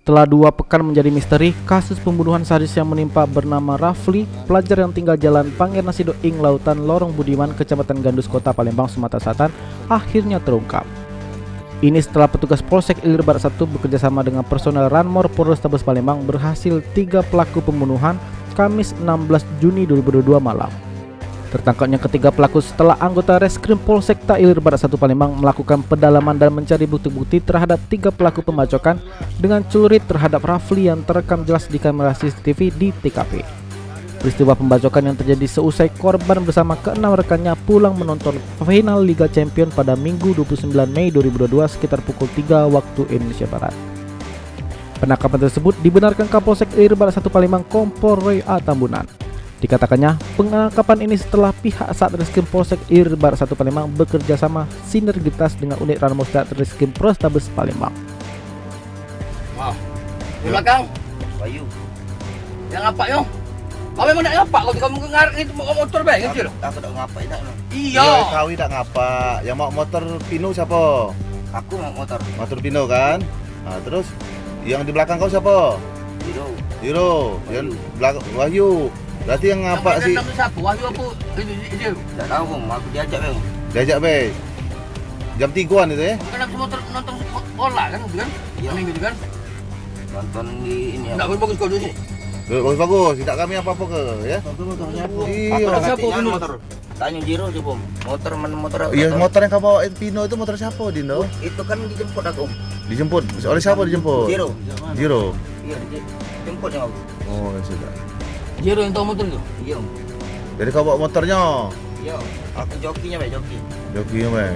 Setelah 2 pekan menjadi misteri, kasus pembunuhan sadis yang menimpa bernama Rafli, pelajar yang tinggal Jalan Pangeran Sido Ing Lautan Lorong Budiman, Kecamatan Gandus, Kota Palembang, Sumatera Selatan, akhirnya terungkap. Ini setelah petugas Polsek Ilir Barat 1 bekerjasama dengan personel Ranmor Polrestabes Palembang berhasil 3 pelaku pembunuhan Kamis 16 Juni 2022 malam. Tertangkapnya ketiga pelaku setelah anggota Reskrim Polsek Ilir Barat 1 Palembang melakukan pendalaman dan mencari bukti-bukti terhadap 3 pelaku pembacokan dengan celurit terhadap Rafli yang terekam jelas di kamera CCTV di TKP. Peristiwa pembacokan yang terjadi seusai korban bersama ke-6 rekannya pulang menonton final Liga Champions pada Minggu 29 Mei 2022 sekitar pukul 3 waktu Indonesia Barat. Penangkapan tersebut dibenarkan Kapolsek Ilir Barat 1 Palembang Kompol Roy A. Tambunan. Dikatakannya, penangkapan ini setelah pihak Satreskrim Polsek Ilir Barat 1 Palembang bekerja sama sinergitas dengan unit Ranmor Satreskrim Polrestabes Palembang. Wah, di belakang, Bayu. Yang apa yo? Kau memang nak ngapa? Kau mengarang itu mau motor baik kan? Aku tak ngapa tak. Iya. Kau tak ngapa. Yang mau motor Pino siapa? Aku mau motor. Motor Pino kan? Nah, terus yang di belakang kau siapa? Hiro. Yang belakang Wahyu. Berarti yang ngapa sih? Yang siapa? Wahyu apa? Dia. Tak tahu bang. Aku diajak bang. Diajak be. Jam 3-an itu ya? Kan aku motor nonton bola kan, kan? Iya. Minggu itu kan? Nonton di ini. Enggak bagus kau dulu sih. Bagus. Tidak kami apa-apa ke ya? Iya. Siapa motor? Tanya Jiro coba. Motor apa? Iya, motor yang kau bawa itu Pino itu motor siapa, Dino? Itu kan dijemput aku. Dijemput. Oleh siapa dijemput? Jiro. Iya, dijemput yang aku. Oh, sudah. Jiro yang tahu motor itu? Iya. Jadi kau bawa motornya? Iya. Aku jokinya, Pak, joki. Joki me.